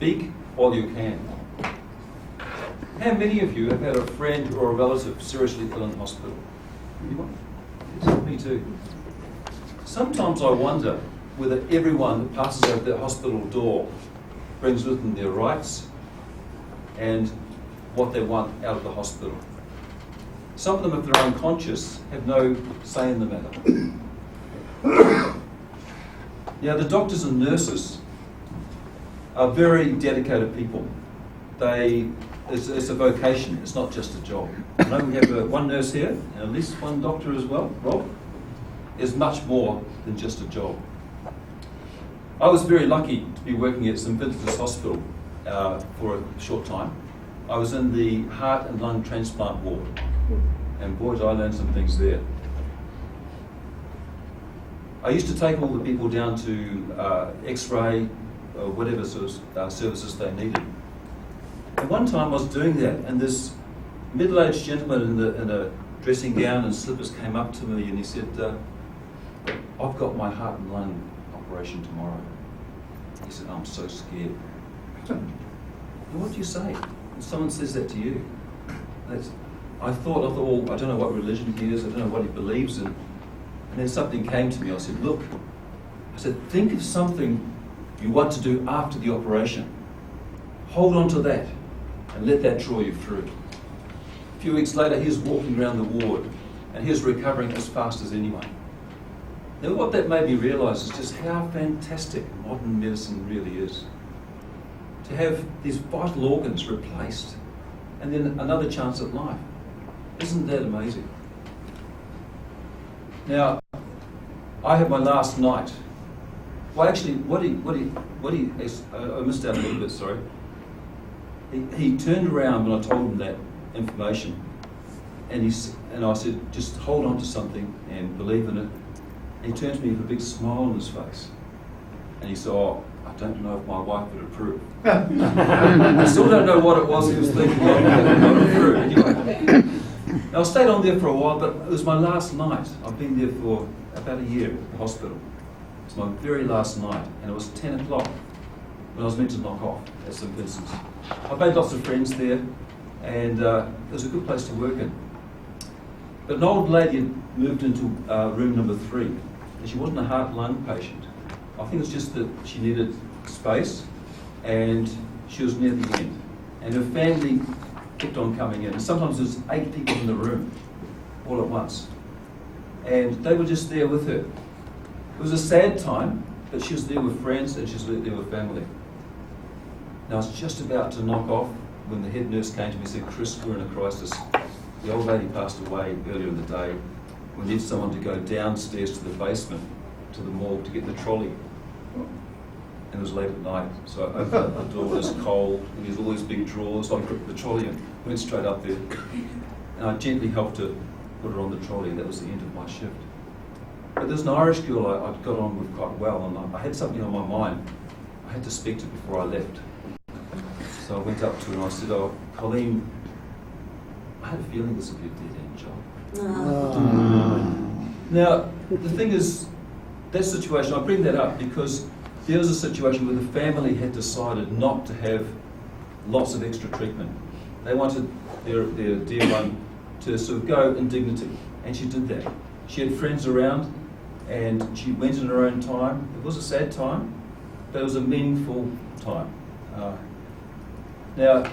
Speak while you can. How many of you have had a friend or a relative seriously ill in hospital? Anyone? Yes, me too. Sometimes I wonder whether everyone that passes over that hospital door brings with them their rights and what they want out of the hospital. Some of them, if they're unconscious, have no say in the matter. Now, the doctors and nurses are very dedicated people. It's a vocation, it's not just a job. I know we have one nurse here, and at least one doctor as well, Rob, is much more than just a job. I was very lucky to be working at St Vincent's Hospital for a short time. I was in the heart and lung transplant ward, and boy, did I learn some things there. I used to take all the people down to X-ray, or whatever sort of services they needed. And one time I was doing that, and this middle-aged gentleman in a dressing gown and slippers came up to me and he said, I've got my heart and lung operation tomorrow. He said, I'm so scared. And what do you say when someone says that to you? I thought, well, I don't know what religion he is, I don't know what he believes in. And then something came to me. I said, look, think of something you want to do after the operation. Hold on to that and let that draw you through. A few weeks later, he was walking around the ward and he was recovering as fast as anyone. Now, what that made me realise is just how fantastic modern medicine really is. To have these vital organs replaced and then another chance at life. Isn't that amazing? Now, I had my last night. Well, actually, I missed out a little bit, sorry. He turned around when I told him that information, and I said, just hold on to something and believe in it. And he turned to me with a big smile on his face, and he said, I don't know if my wife would approve. I still don't know what it was he was thinking of, but approve. Anyway, now, I stayed on there for a while, but it was my last night. I've been there for about a year at the hospital. It's my very last night, and it was 10 o'clock when I was meant to knock off at St Vincent's. I made lots of friends there, and it was a good place to work in. But an old lady had moved into room number 3, and she wasn't a heart-lung patient. I think it was just that she needed space, and she was near the end. And her family kept on coming in. And sometimes there's 8 people in the room all at once. And they were just there with her. It was a sad time, but she was there with friends and she was there with family. Now, I was just about to knock off when the head nurse came to me and said, Chris, we're in a crisis. The old lady passed away earlier in the day. We need someone to go downstairs to the basement, to the morgue, to get the trolley. And it was late at night, so I opened up the door, it was cold, and there's all these big drawers, so I gripped the trolley and went straight up there. And I gently helped her put her on the trolley, and that was the end of my shift. But there's an Irish girl I'd got on with quite well, and I had something on my mind. I had to speak to her before I left. So I went up to her and I said, Colleen, I had a feeling this would be a dead-end job. Now, the thing is, that situation, I bring that up because there was a situation where the family had decided not to have lots of extra treatment. They wanted their dear one to sort of go in dignity, and she did that. She had friends around, and she went in her own time. It was a sad time, but it was a meaningful time. Now,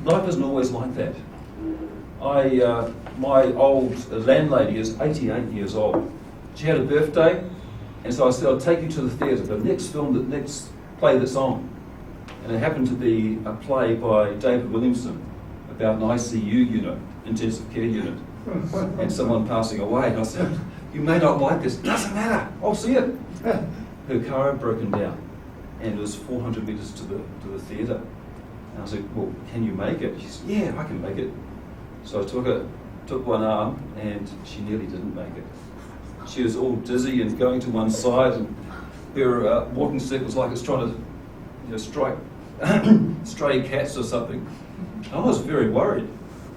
life isn't always like that. My old landlady is 88 years old. She had a birthday, and so I said, I'll take you to the theatre, the next play that's on. And it happened to be a play by David Williamson about an ICU unit, intensive care unit, and someone passing away. And I said, you may not like this, doesn't matter, I'll see it. Her car had broken down, and it was 400 metres to the theatre. And I said, well, can you make it? She said, yeah, I can make it. So I took one arm, and she nearly didn't make it. She was all dizzy and going to one side, and her walking stick was like it's trying to strike stray cats or something. I was very worried.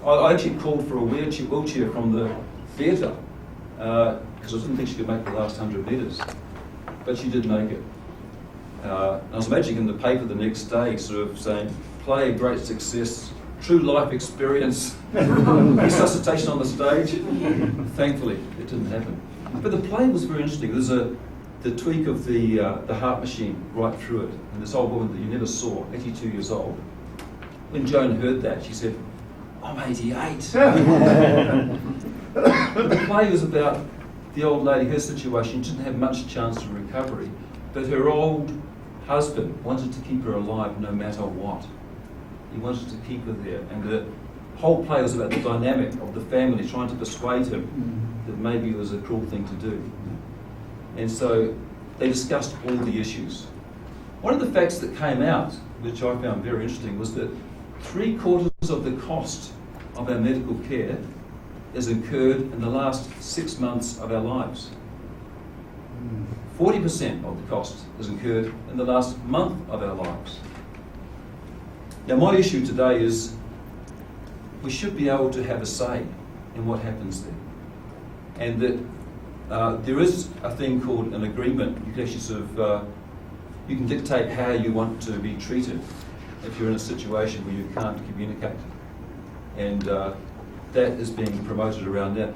I actually called for a wheelchair from the theatre because I didn't think she could make the last 100 metres. But she did make it. And I was imagining in the paper the next day, sort of saying, play, great success, true life experience, resuscitation on the stage. Thankfully, it didn't happen. But the play was very interesting. There's the tweak of the heart machine right through it. And this old woman that you never saw, 82 years old, when Joan heard that, she said, I'm 88. The play was about the old lady, her situation. She didn't have much chance of recovery, but her old husband wanted to keep her alive no matter what. He wanted to keep her there. And the whole play was about the dynamic of the family trying to persuade him that maybe it was a cruel thing to do. And so they discussed all the issues. One of the facts that came out, which I found very interesting, was that 3/4 of the cost of our medical care is incurred in the last 6 months of our lives. 40% of the cost is incurred in the last month of our lives. Now, my issue today is we should be able to have a say in what happens there. And that there is a thing called an agreement. You can actually sort of, you can dictate how you want to be treated if you're in a situation where you can't communicate. And that is being promoted around now.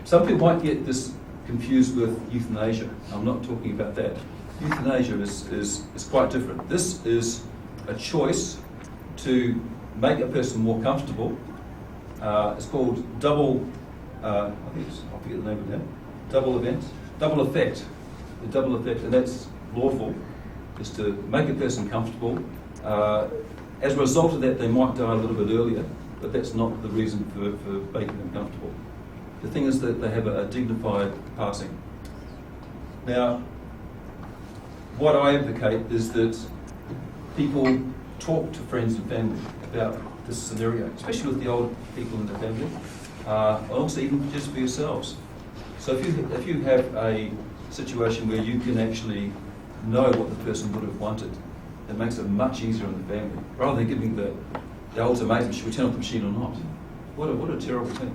Some people might get this confused with euthanasia. I'm not talking about that. Euthanasia is quite different. This is a choice to make a person more comfortable. It's called double, I forget the name of it now, double effect. The double effect, and that's lawful, is to make a person comfortable. As a result of that, they might die a little bit earlier, but that's not the reason for making them comfortable. The thing is that they have a dignified passing. Now, what I advocate is that people talk to friends and family about this scenario, especially with the old people in the family, also even just for yourselves. So if you have a situation where you can actually know what the person would have wanted, it makes it much easier on the family, rather than giving the ultimatum, should we turn off the machine or not? What a terrible thing.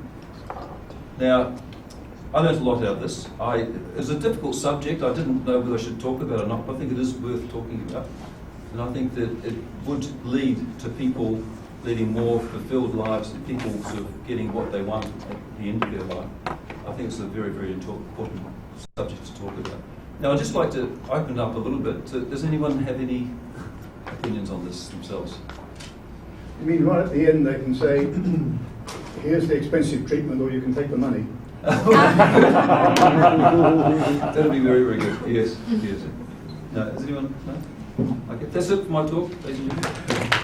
Now, I learned a lot out of this. It was a difficult subject. I didn't know whether I should talk about it or not, but I think it is worth talking about. And I think that it would lead to people leading more fulfilled lives and people sort of getting what they want at the end of their life. I think it's a very, very important subject to talk about. Now, I'd just like to open it up a little bit. Does anyone have any opinions on this themselves? You mean right at the end they can say, here's the expensive treatment, or you can take the money? That'll be very, very good. Yes. No, is anyone? No? Okay, that's it for my talk, ladies and gentlemen.